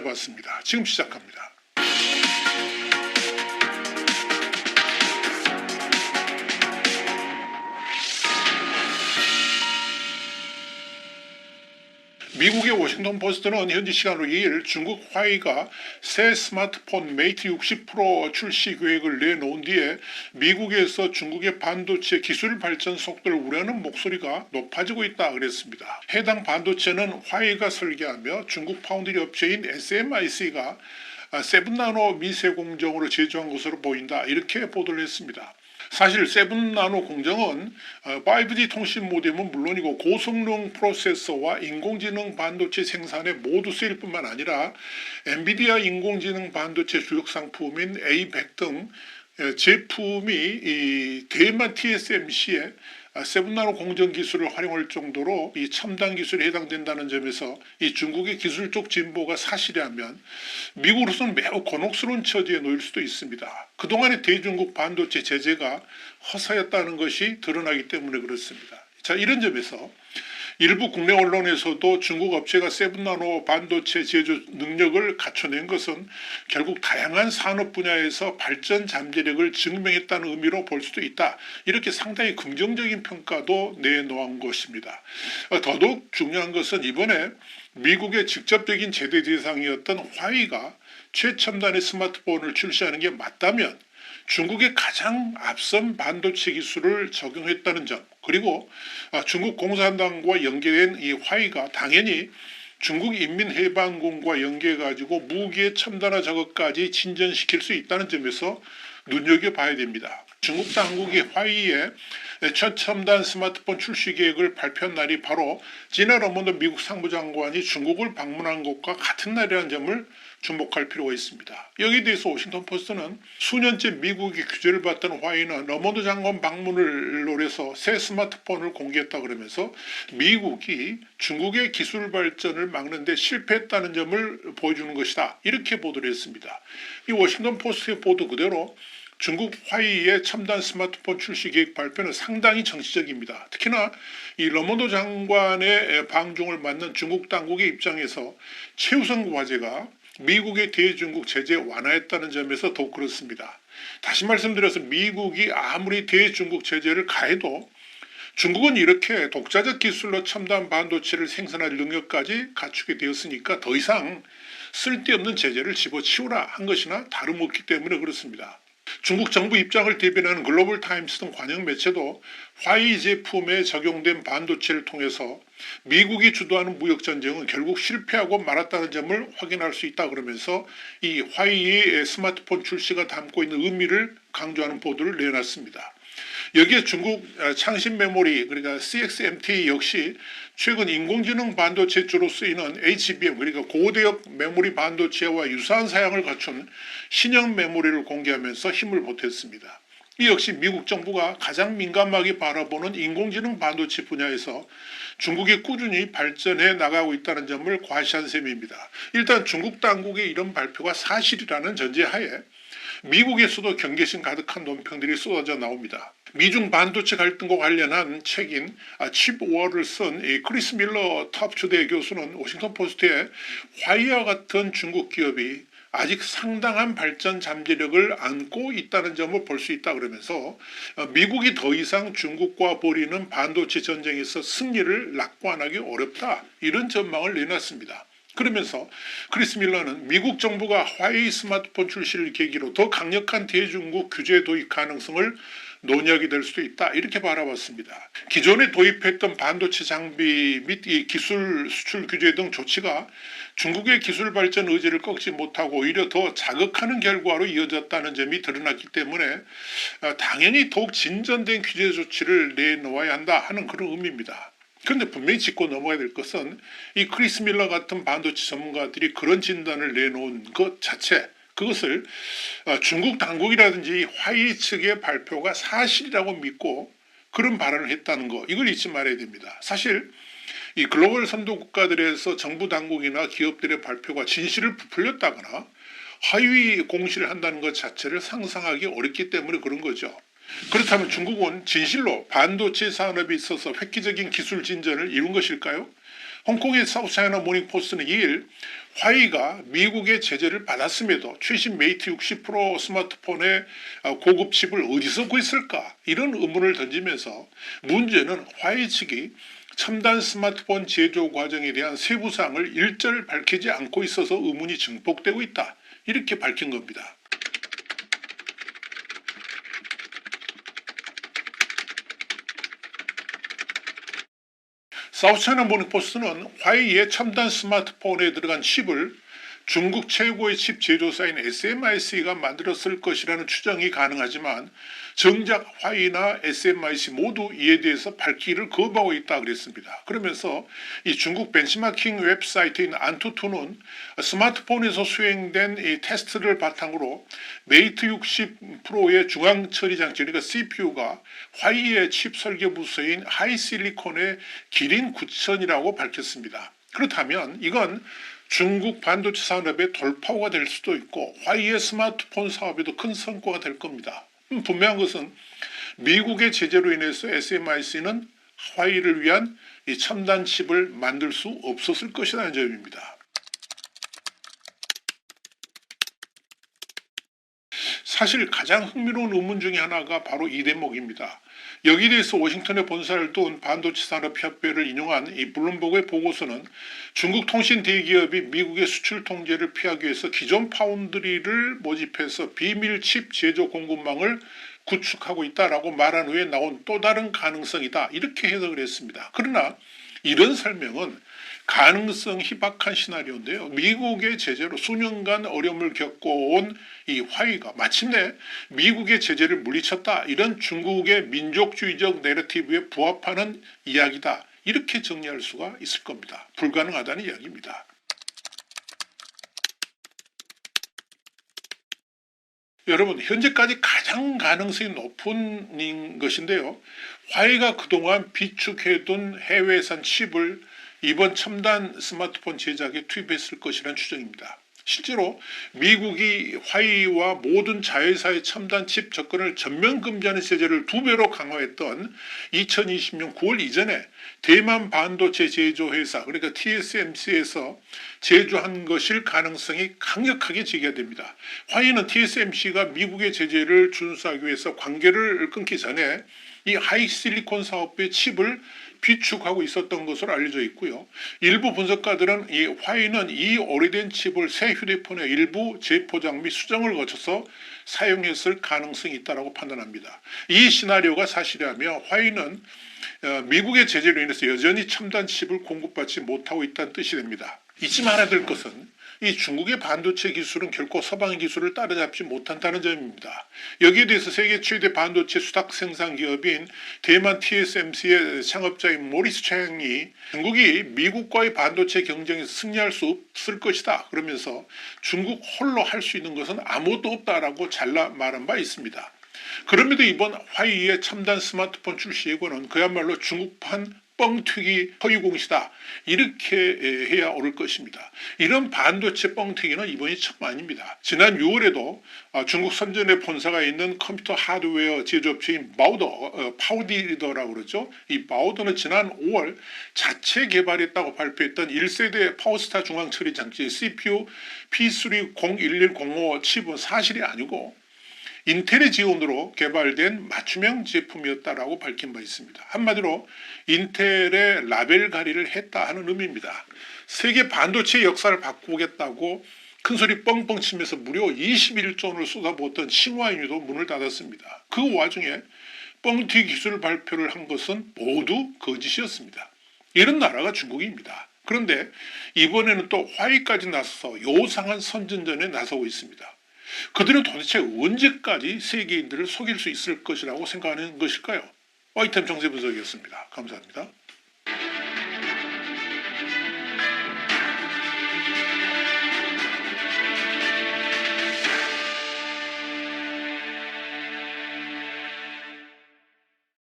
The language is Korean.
해봤습니다. 지금 시작합니다. 미국의 워싱턴 포스트는 현지 시간으로 2일 중국 화웨이가 새 스마트폰 메이트 60 프로 출시 계획을 내놓은 뒤에 미국에서 중국의 반도체 기술 발전 속도를 우려하는 목소리가 높아지고 있다 그랬습니다. 해당 반도체는 화웨이가 설계하며 중국 파운드리 업체인 SMIC가 7나노 미세 공정으로 제조한 것으로 보인다, 이렇게 보도를 했습니다. 사실 7나노 공정은 5G 통신 모뎀은 물론이고 고성능 프로세서와 인공지능 반도체 생산에 모두 쓰일 뿐만 아니라 엔비디아 인공지능 반도체 주력 상품인 A100 등 제품이 이 대만 TSMC의 7나노 공정 기술을 활용할 정도로 이 첨단 기술에 해당된다는 점에서 이 중국의 기술적 진보가 사실이라면 미국으로서는 매우 곤혹스러운 처지에 놓일 수도 있습니다. 그동안의 대중국 반도체 제재가 허사였다는 것이 드러나기 때문에 그렇습니다. 자, 이런 점에서 일부 국내 언론에서도 중국 업체가 7나노 반도체 제조 능력을 갖춰낸 것은 결국 다양한 산업 분야에서 발전 잠재력을 증명했다는 의미로 볼 수도 있다, 이렇게 상당히 긍정적인 평가도 내놓은 것입니다. 더더욱 중요한 것은 이번에 미국의 직접적인 제재 대상이었던 화웨이가 최첨단의 스마트폰을 출시하는 게 맞다면 중국의 가장 앞선 반도체 기술을 적용했다는 점, 그리고 중국 공산당과 연계된 이 화웨이가 당연히 중국 인민해방군과 연계해가지고 무기의 첨단화 작업까지 진전시킬 수 있다는 점에서 눈여겨봐야 됩니다. 중국 당국이 화웨이의 최첨단 스마트폰 출시 계획을 발표한 날이 바로 지나 러먼드 미국 상무장관이 중국을 방문한 것과 같은 날이라는 점을 주목할 필요가 있습니다. 여기에 대해서 워싱턴 포스트는 수년째 미국이 규제를 받던 화웨이는 러먼드 장관 방문을 노려서 새 스마트폰을 공개했다 그러면서 미국이 중국의 기술 발전을 막는 데 실패했다는 점을 보여주는 것이다, 이렇게 보도를 했습니다. 이 워싱턴 포스트의 보도 그대로 중국 화웨이의 첨단 스마트폰 출시 계획 발표는 상당히 정치적입니다. 특히나 이 러먼드 장관의 방중을 맡는 중국 당국의 입장에서 최우선 과제가 미국의 대중국 제재 완화했다는 점에서 더욱 그렇습니다. 다시 말씀드려서 미국이 아무리 대중국 제재를 가해도 중국은 이렇게 독자적 기술로 첨단 반도체를 생산할 능력까지 갖추게 되었으니까 더 이상 쓸데없는 제재를 집어치우라 한 것이나 다름없기 때문에 그렇습니다. 중국 정부 입장을 대변하는 글로벌 타임스 등 관영 매체도 화웨이 제품에 적용된 반도체를 통해서 미국이 주도하는 무역전쟁은 결국 실패하고 말았다는 점을 확인할 수 있다 그러면서 이 화웨이의 스마트폰 출시가 담고 있는 의미를 강조하는 보도를 내놨습니다. 여기에 중국 창신 메모리, 그러니까 CXMT 역시 최근 인공지능 반도체 주로 쓰이는 HBM, 그러니까 고대역 메모리 반도체와 유사한 사양을 갖춘 신형 메모리를 공개하면서 힘을 보탰습니다. 이 역시 미국 정부가 가장 민감하게 바라보는 인공지능 반도체 분야에서 중국이 꾸준히 발전해 나가고 있다는 점을 과시한 셈입니다. 일단 중국 당국의 이런 발표가 사실이라는 전제하에 미국에서도 경계심 가득한 논평들이 쏟아져 나옵니다. 미중 반도체 갈등과 관련한 책인 칩워를 쓴 크리스 밀러 탑주대 교수는 워싱턴 포스트에 화웨이와 같은 중국 기업이 아직 상당한 발전 잠재력을 안고 있다는 점을 볼 수 있다 그러면서 미국이 더 이상 중국과 벌이는 반도체 전쟁에서 승리를 낙관하기 어렵다, 이런 전망을 내놨습니다. 그러면서 크리스 밀러는 미국 정부가 화웨이 스마트폰 출시를 계기로 더 강력한 대중국 규제 도입 가능성을 논의하게 될 수도 있다, 이렇게 바라봤습니다. 기존에 도입했던 반도체 장비 및 이 기술 수출 규제 등 조치가 중국의 기술 발전 의지를 꺾지 못하고 오히려 더 자극하는 결과로 이어졌다는 점이 드러났기 때문에 당연히 더욱 진전된 규제 조치를 내놓아야 한다 하는 그런 의미입니다. 그런데 분명히 짚고 넘어가야 될 것은 이 크리스 밀러 같은 반도체 전문가들이 그런 진단을 내놓은 것 자체, 그것을 중국 당국이라든지 화웨이 측의 발표가 사실이라고 믿고 그런 발언을 했다는 거, 이걸 잊지 말아야 됩니다. 사실 이 글로벌 선도 국가들에서 정부 당국이나 기업들의 발표가 진실을 부풀렸다거나 허위 공시를 한다는 것 자체를 상상하기 어렵기 때문에 그런 거죠. 그렇다면 중국은 진실로 반도체 산업에 있어서 획기적인 기술 진전을 이룬 것일까요? 홍콩의 사우스차이나 모닝포스트는 2일 화웨이가 미국의 제재를 받았음에도 최신 메이트 60 프로 스마트폰의 고급 칩을 어디서 구했을까 이런 의문을 던지면서 문제는 화웨이 측이 첨단 스마트폰 제조 과정에 대한 세부 사항을 일절 밝히지 않고 있어서 의문이 증폭되고 있다. 이렇게 밝힌 겁니다. 사우스차이나 모닝포스트는 화웨이의 첨단 스마트폰에 들어간 칩을 중국 최고의 칩 제조사인 SMIC가 만들었을 것이라는 추정이 가능하지만 정작 화웨이나 SMIC 모두 이에 대해서 밝히기를 거부하고 있다 그랬습니다. 그러면서 이 중국 벤치마킹 웹사이트인 안투투는 스마트폰에서 수행된 이 테스트를 바탕으로 메이트 60 프로의 중앙 처리 장치 그러니까 CPU가 화웨이의 칩 설계 부서인 하이실리콘의 기린 9000이라고 밝혔습니다. 그렇다면 이건 중국 반도체 산업의 돌파구가 될 수도 있고 화웨이의 스마트폰 사업에도 큰 성과가 될 겁니다. 분명한 것은 미국의 제재로 인해서 SMIC는 화웨이를 위한 이 첨단 칩을 만들 수 없었을 것이라는 점입니다. 사실 가장 흥미로운 의문 중에 하나가 바로 이 대목입니다. 여기에 대해서 워싱턴에 본사를 둔 반도체산업협회를 인용한 이 블룸버그의 보고서는 중국 통신 대기업이 미국의 수출 통제를 피하기 위해서 기존 파운드리를 모집해서 비밀 칩 제조 공급망을 구축하고 있다라고 말한 후에 나온 또 다른 가능성이다. 이렇게 해석을 했습니다. 그러나 이런 설명은 가능성 희박한 시나리오인데요. 미국의 제재로 수년간 어려움을 겪어온 이 화웨이가 마침내 미국의 제재를 물리쳤다. 이런 중국의 민족주의적 내러티브에 부합하는 이야기다. 이렇게 정리할 수가 있을 겁니다. 불가능하다는 이야기입니다. 여러분 현재까지 가장 가능성이 높은 것인데요. 화웨이가 그동안 비축해둔 해외산 칩을 이번 첨단 스마트폰 제작에 투입했을 것이라는 추정입니다. 실제로 미국이 화웨이와 모든 자회사의 첨단 칩 접근을 전면 금지하는 제재를 2배로 강화했던 2020년 9월 이전에 대만 반도체 제조회사 그러니까 TSMC에서 제조한 것일 가능성이 강력하게 제기가 됩니다. 화웨이는 TSMC가 미국의 제재를 준수하기 위해서 관계를 끊기 전에 이 하이실리콘 사업부의 칩을 비축하고 있었던 것으로 알려져 있고요. 일부 분석가들은 이 화웨이는 이 오래된 칩을 새 휴대폰의 일부 재포장 및 수정을 거쳐서 사용했을 가능성이 있다고 판단합니다. 이 시나리오가 사실이라며 화웨이는 미국의 제재로 인해서 여전히 첨단 칩을 공급받지 못하고 있다는 뜻이 됩니다. 잊지 말아야 될 것은 이 중국의 반도체 기술은 결코 서방의 기술을 따라잡지 못한다는 점입니다. 여기에 대해서 세계 최대 반도체 수탁 생산 기업인 대만 TSMC의 창업자인 모리스 챈이 중국이 미국과의 반도체 경쟁에서 승리할 수 없을 것이다. 그러면서 중국 홀로 할 수 있는 것은 아무것도 없다라고 잘라 말한 바 있습니다. 그럼에도 이번 화웨이의 첨단 스마트폰 출시 예고는 그야말로 중국판 뻥튀기 허위공시다. 이렇게 해야 옳을 것입니다. 이런 반도체 뻥튀기는 이번이 처음 아닙니다. 지난 6월에도 중국 선전의 본사가 있는 컴퓨터 하드웨어 제조업체인 파우디더라고 그러죠. 이 파우더는 지난 5월 자체 개발했다고 발표했던 1세대 파워스타 중앙처리 장치 CPU P30110 칩은 사실이 아니고 인텔의 지원으로 개발된 맞춤형 제품이었다라고 밝힌 바 있습니다. 한마디로 인텔의 라벨 가리를 했다 하는 의미입니다. 세계 반도체 역사를 바꾸겠다고 큰소리 뻥뻥 치면서 무려 21조 원을 쏟아부었던 싱화인유도 문을 닫았습니다. 그 와중에 뻥튀기 기술 발표를 한 것은 모두 거짓이었습니다. 이런 나라가 중국입니다. 그런데 이번에는 또 화웨이까지 나서서 요상한 선전전에 나서고 있습니다. 그들은 도대체 언제까지 세계인들을 속일 수 있을 것이라고 생각하는 것일까요? 와이템 정세분석이었습니다. 감사합니다.